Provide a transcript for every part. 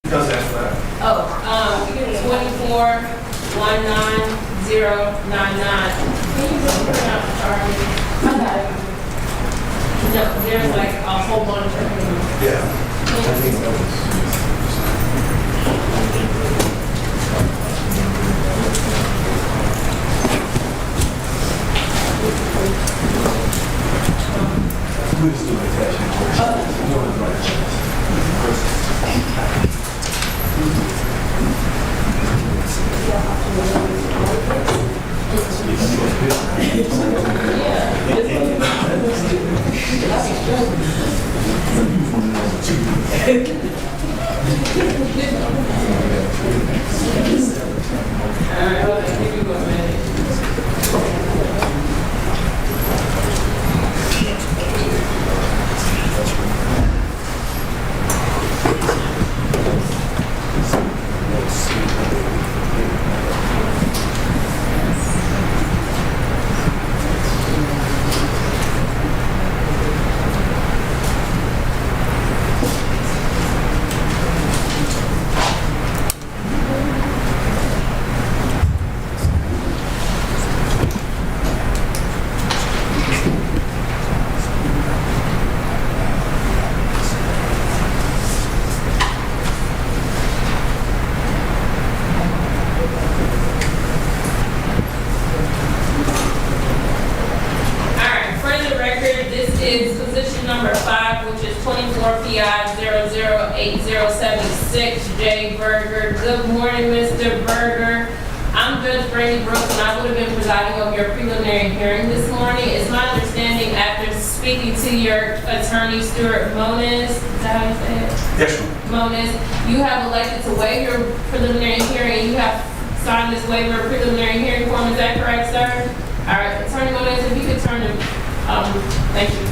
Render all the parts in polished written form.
Does that flat? Oh, 2419099. Can you just put it out, Charlie? I got it. No, there's like a whole bunch of them. Yeah. We just do it attachment first. No one's right. Alright, hold on, give me 1 minute. Is position number 5, which is 24 PI 008076, J. Berger. Good morning, Mr. Berger. I'm Judge Brady Brooks, and I would have been presiding over your preliminary hearing this morning. It's my understanding, after speaking to your attorney, Stuart Moniz, is that how you say it? Yes, ma'am. Moniz, you have elected to waive your preliminary hearing. You have signed this waiver of preliminary hearing form. Is that correct, sir? All right, Attorney Moniz, if you could turn to, thank you.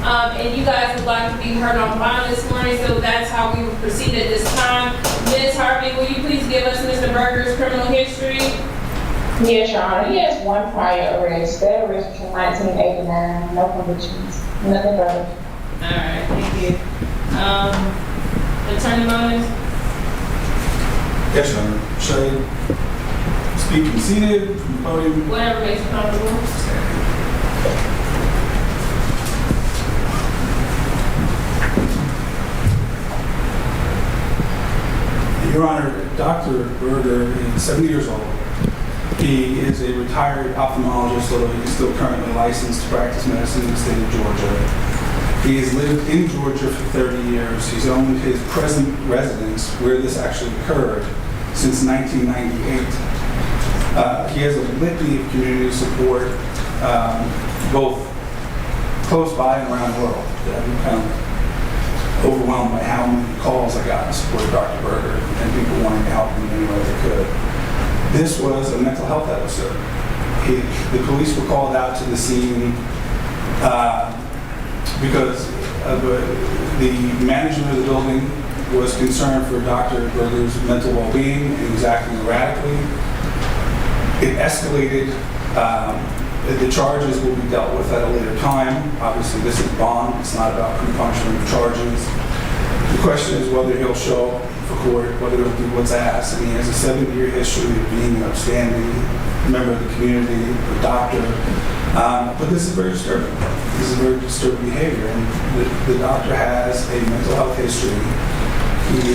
And you guys would like to be heard on bond this morning, so that's how we will proceed at this time. Ms. Harvey, will you please give us Mr. Berger's criminal history? Yes, Your Honor. He has one prior arrest. That arrest was from 1989. No convictions. Nothing further. All right, thank you. Attorney Moniz? Yes, Your Honor. Should I speak seated from the podium? Whatever makes you comfortable. Your Honor, Dr. Berger is 70 years old. He is a retired ophthalmologist, although he's still currently licensed to practice medicine in the state of Georgia. He has lived in Georgia for 30 years. He's owned his present residence, where this actually occurred, since 1998. He has a litany of community support, both close by and around the world. I'm kind of overwhelmed by how many calls I got to support Dr. Berger and people wanting to help him in any way they could. This was a mental health episode. The police were called out to the scene because the management of the building was concerned for Dr. Berger's mental well-being and he was acting erratically. It escalated. The charges will be dealt with at a later time. Obviously, this is bond. It's not about pre-punishment of charges. The question is whether he'll show up for court, whether he'll do what's asked. And he has a 7-year history of being an upstanding member of the community, a doctor. But this is very disturbing. This is very disturbing behavior. And the doctor has a mental health history. He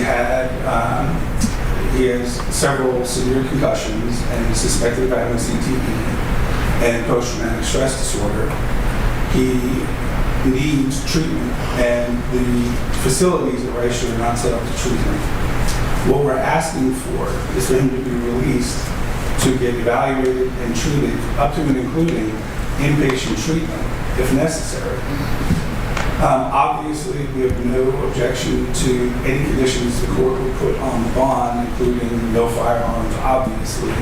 has several severe concussions and he's suspected of having CTE. And post-traumatic stress disorder. He needs treatment, and the facilities at Rice are not set up to treat him. What we're asking for is for him to be released to get evaluated and treated, up to and including inpatient treatment, if necessary. Obviously, we have no objection to any conditions the court would put on the bond, including no firearms, obviously.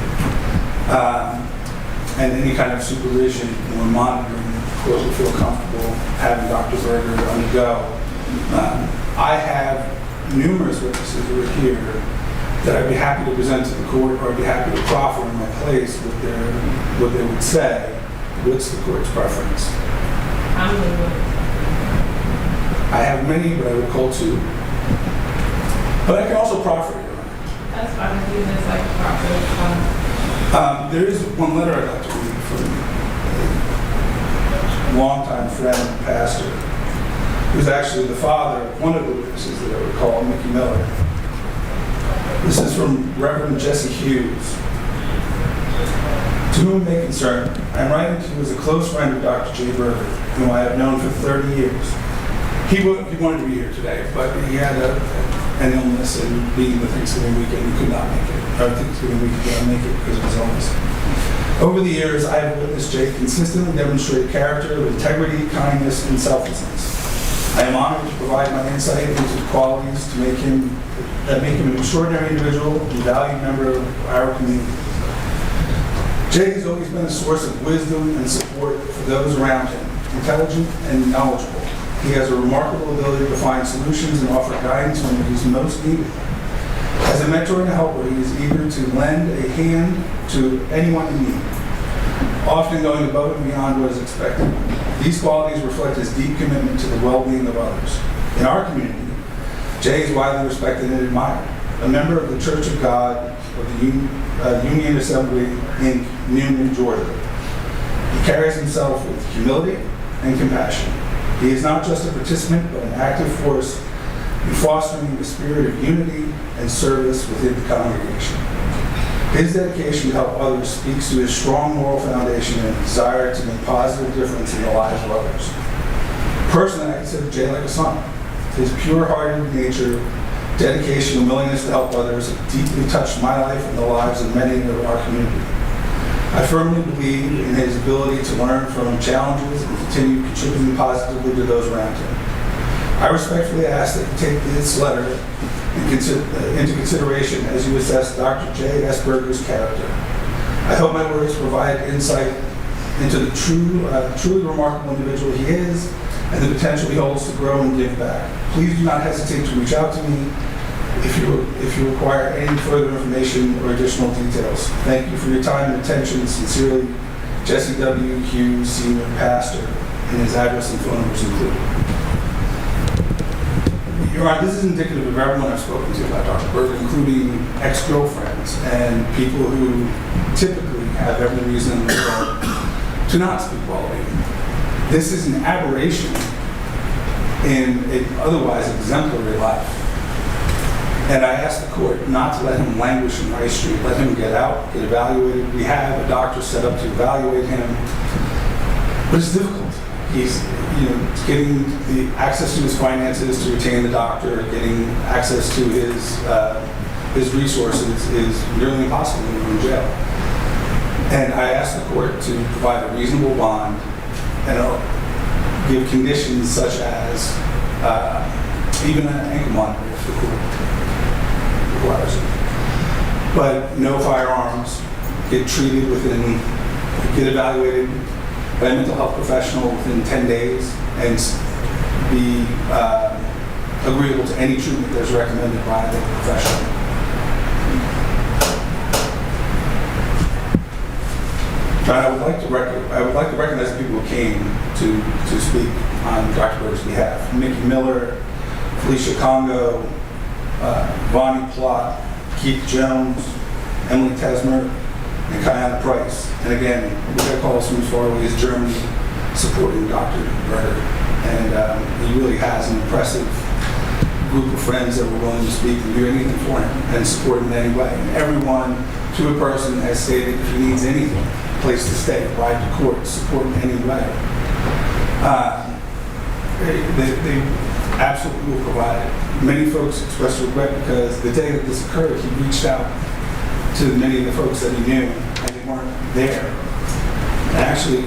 And any kind of supervision or monitoring, the court would feel comfortable having Dr. Berger undergo. I have numerous witnesses who are here that I'd be happy to present to the court, or I'd be happy to proffer in my place what they would say. What's the court's preference? I'm leaving. I have many, but I would call 2. But I can also proffer, Your Honor. That's fine, if you just like proper. There is one letter I'd like to read from a longtime friend, pastor, who's actually the father of one of the witnesses that I would call Mickey Miller. This is from Reverend Jesse Hughes. To whom it may concern, I am writing to you as a close friend of Dr. J. Berger, whom I have known for 30 years. He wanted to be here today, but he had an illness, and being the Thanksgiving weekend, he could not make it. Or Thanksgiving week, he could not make it because of his illness. Over the years, I have witnessed Jay consistently demonstrate character of integrity, kindness, and selflessness. I am honored to provide my insight into the qualities that make him an extraordinary individual and valued member of our community. Jay has always been a source of wisdom and support for those around him, intelligent and knowledgeable. He has a remarkable ability to find solutions and offer guidance when it is most needed. As a mentor and a helper, he is eager to lend a hand to anyone in need, often going above and beyond what is expected. These qualities reflect his deep commitment to the well-being of others. In our community, Jay is widely respected and admired. A member of the Church of God of the Union Assembly in Newnan, Georgia. He carries himself with humility and compassion. He is not just a participant, but an active force in fostering the spirit of unity and service within the congregation. His dedication to help others speaks to his strong moral foundation and desire to make a positive difference in the lives of others. Personally, I consider Jay like a son. His pure-hearted nature, dedication, and willingness to help others have deeply touched my life and the lives of many of our community. I firmly believe in his ability to learn from challenges and continue contributing positively to those around him. I respectfully ask that you take this letter into consideration as you assess Dr. J. S. Berger's character. I hope my words provide insight into the truly remarkable individual he is and the potential he holds to grow and give back. Please do not hesitate to reach out to me if you require any further information or additional details. Thank you for your time and attention. Sincerely, Jesse W. Hughes, Senior Pastor, and his address and phone numbers included. Your Honor, this is indicative of everyone I've spoken to about Dr. Berger, including ex-girlfriends and people who typically have every reason in the world to not speak well of him. This is an aberration in an otherwise exemplary life. And I asked the court not to let him languish in Rice Street, let him get out, get evaluated. We have a doctor set up to evaluate him, but it's difficult. He's, getting the access to his finances to retain the doctor, getting access to his resources is nearly impossible when you're in jail. And I asked the court to provide a reasonable bond and give conditions such as even an ankle monitor if the court requires it. But no firearms, get evaluated by a mental health professional within 10 days, and be agreeable to any treatment that's recommended by a professional. I would like to recognize the people who came to speak on Dr. Berger's behalf. Mickey Miller, Felicia Congo, Vonnie Plott, Keith Jones, Emily Tesmer, and Kiana Price. And again, we got calls from as far away as Germany supporting Dr. Berger. And he really has an impressive group of friends that were willing to speak and do anything for him and support him in any way. And everyone, to a person, has stated if he needs anything, a place to stay, ride to court, support in any way. They absolutely will provide it. Many folks expressed regret because the day that this occurred, he reached out to many of the folks that he knew, and they weren't there. And actually,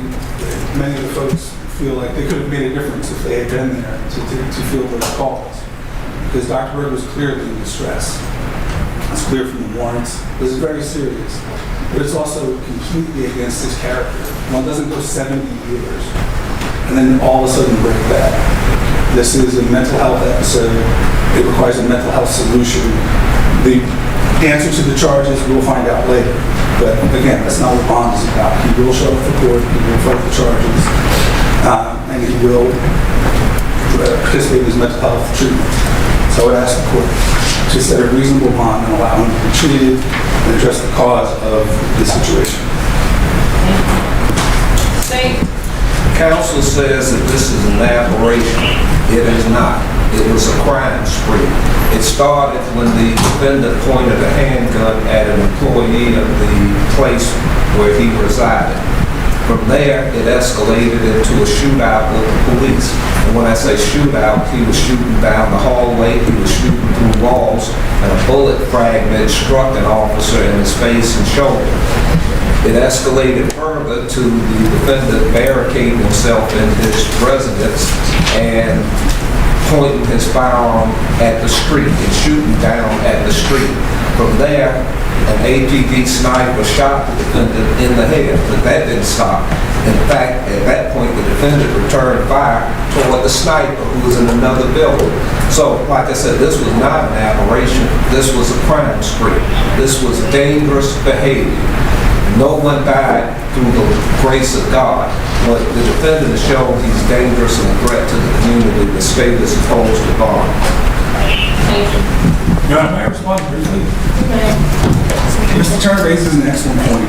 many of the folks feel like they could have made a difference if they had been there to feel those calls. Because Dr. Berger was clearly in distress. It's clear from the warrants. This is very serious. But it's also completely against his character. One doesn't go 70 years and then all of a sudden break bad. This is a mental health episode. It requires a mental health solution. The answer to the charges we'll find out later. But again, that's not what bond is about. He will show up for court, he will fight the charges, and he will participate in his mental health treatment. So I would ask the court to set a reasonable bond and allow him to be treated and address the cause of this situation. State. Counsel says that this is an aberration. It is not. It was a crime spree. It started when the defendant pointed a handgun at an employee of the place where he resided. From there, it escalated into a shootout with the police. And when I say shootout, he was shooting down the hallway, he was shooting through walls, and a bullet fragment struck an officer in his face and shoulder. It escalated further to the defendant barricading himself in his residence and pointing his firearm at the street and shooting down at the street. From there, an APD sniper shot the defendant in the head, but that didn't stop. In fact, at that point, the defendant returned fire toward the sniper who was in another building. So, like I said, this was not an aberration. This was a crime spree. This was dangerous behavior. No one died through the grace of God, but the defendant has shown he's dangerous and a threat to the community. The state is opposed to bond. Thank you. Your Honor, may I respond briefly? Okay. Mr. Turner raises an excellent point.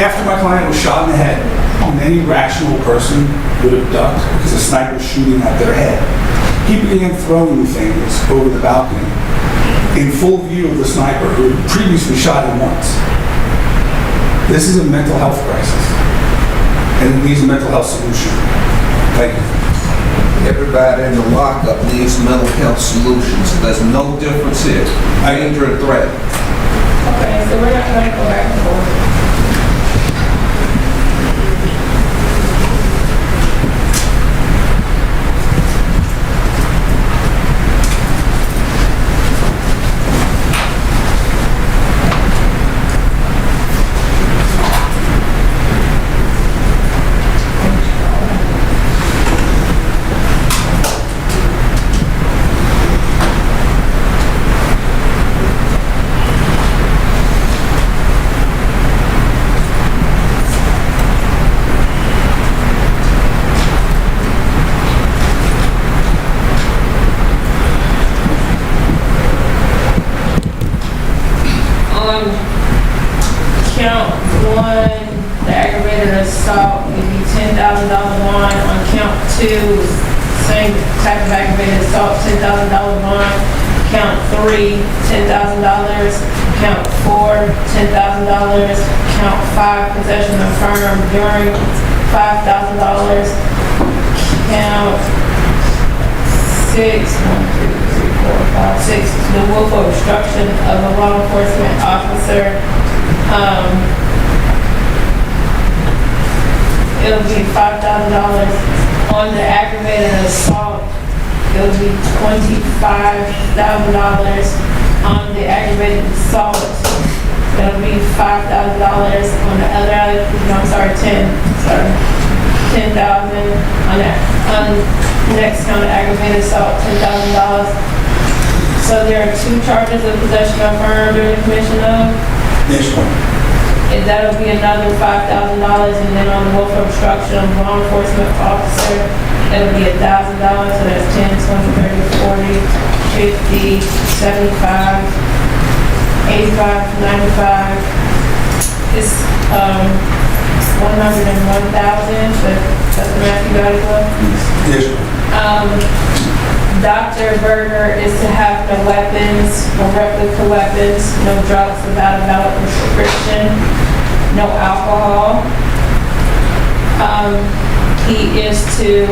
After my client was shot in the head, any rational person would have ducked because a sniper was shooting at their head. He began throwing things over the balcony in full view of the sniper who had previously shot him once. This is a mental health crisis, and it needs a mental health solution. Thank you. Everybody in the lockup needs mental health solutions. There's no difference here. Danger and threat. Okay, so we're not going to go back and forth. Count one, the aggravated assault, would be $10,000 bond. On count two, same type of aggravated assault, $10,000 bond. Count three, $10,000. Count four, $10,000. Count five, possession of firearm during $5,000. Count six, 6, the willful obstruction of a law enforcement officer. It'll be $5,000 on the aggravated assault. It'll be $25,000 on the aggravated assault. It'll be $5,000 on the other. No, I'm sorry, 10. Sorry, 10,000 on that. On next count of aggravated assault, $10,000. So there are two charges of possession of firearm during the commission of. Yes, Your Honor. And that'll be another $5,000, and then on the willful obstruction of law enforcement officer, it'll be $1,000, so that's 10, 20, 30, 40, 50, 75, 85, 95. It's 101,000, but that's the math you got as well? Yes, Your Honor. Dr. Berger is to have no weapons, no replica weapons, no drugs without a valid prescription, no alcohol. He is to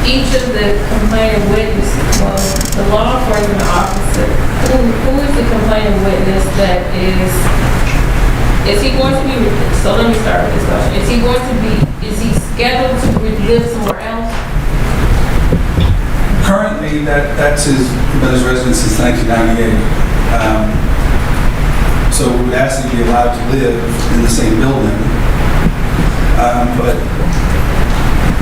each of the complaining witnesses, well, the law enforcement officer, who is the complaining witness that is he going to be, so let me start with this question. Is he scheduled to live somewhere else? Currently, that's been his residence since 1998. So we would ask that he be allowed to live in the same building. But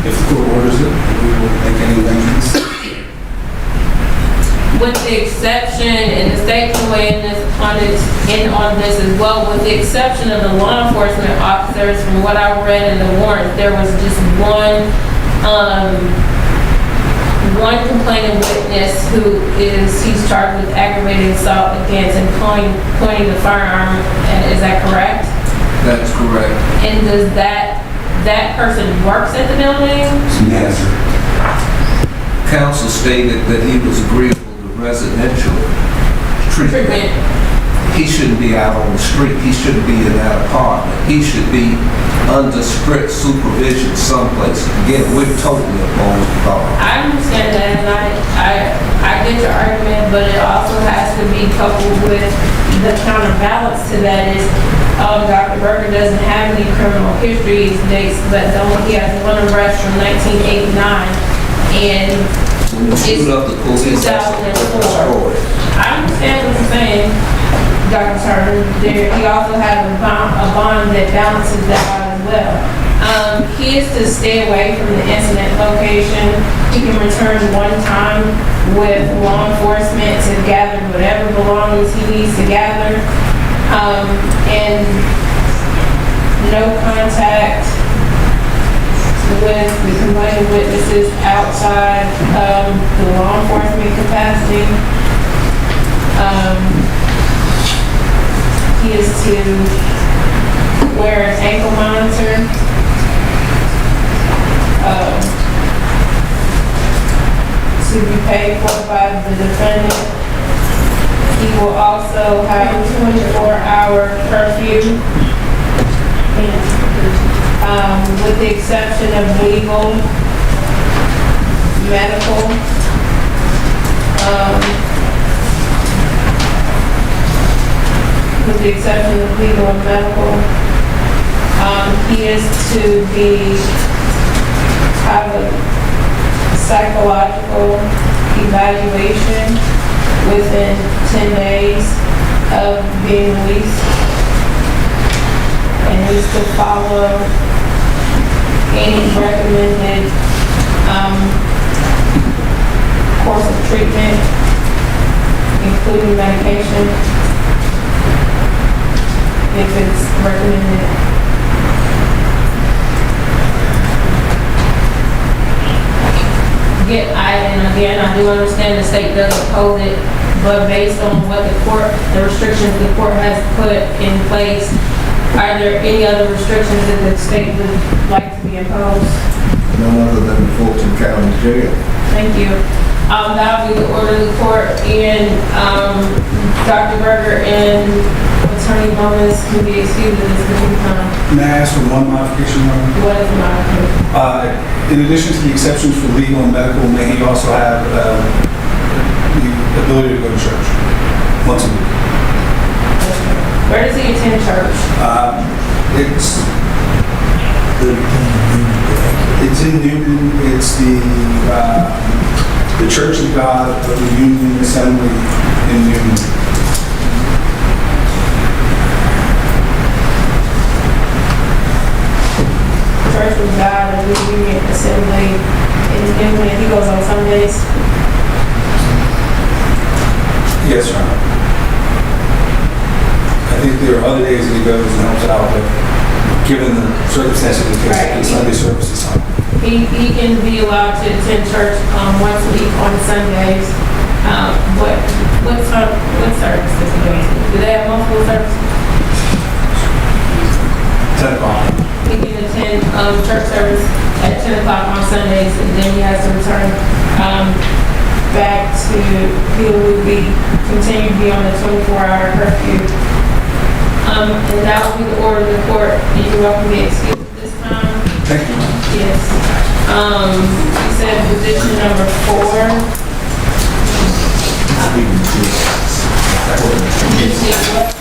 if the court orders it, we will make any arrangements. With the exception, and the state can weigh in this, on it, in on this as well, with the exception of the law enforcement officers. From what I read in the warrant, there was just one complaining witness he's charged with aggravated assault against and pointing the firearm. Is that correct? That's correct. And does that person works at the building? Yes. Counsel stated that he was agreeable to residential treatment. He shouldn't be out on the street. He shouldn't be in that apartment. He should be under strict supervision someplace. Again, we're totally opposed to that. I understand that, and I get your argument, but it also has to be coupled with the counterbalance to that is Dr. Berger doesn't have any criminal history dates, but he has one arrest from 1989, and When you shoot up the police, that's a different 2004. story. I understand what you're saying, Dr. Turner. He also has a bond that balances that out as well. He is to stay away from the incident location. He can return one time with law enforcement to gather whatever belongings he needs to gather. And no contact with the complaining witnesses outside the law enforcement capacity. He is to wear an ankle monitor. To be paid for by the defendant. He will also have a 24-hour curfew. With the exception of legal, medical, with the exception of legal and medical, he is to have a psychological evaluation within 10 days of being released, and needs to follow any recommended course of treatment, including medication, if it's recommended. I do understand the state does oppose it, but based on what the restrictions the court has put in place, are there any other restrictions that the state would like to be imposed? None other than the Fulton County Jail. Thank you. That'll be the order of the court, and Dr. Berger and Attorney Gomez can be excused at this particular time. May I ask for one modification, Your Honor? What is my In addition to the exceptions for legal and medical, may he also have the ability to go to church once a week? Where does he attend church? It's in Newton. It's the Church of God of the Union Assembly in Newton. Church of God of the Union Assembly in Newton. He goes on Sundays. Yes, Your Honor. I think there are other days that he goes and helps out, but given the circumstances of the case, Right. the Sunday service is on. He can be allowed to attend church once a week on Sundays. What service does he go to? Do they have multiple services? 10 o'clock. He can attend church service at 10 o'clock on Sundays, and then he has to return back to, he will continue to be on a 24-hour curfew. And that will be the order of the court. You're welcome to be excused at this time. Thank you. Yes. You said position number 4. You see what?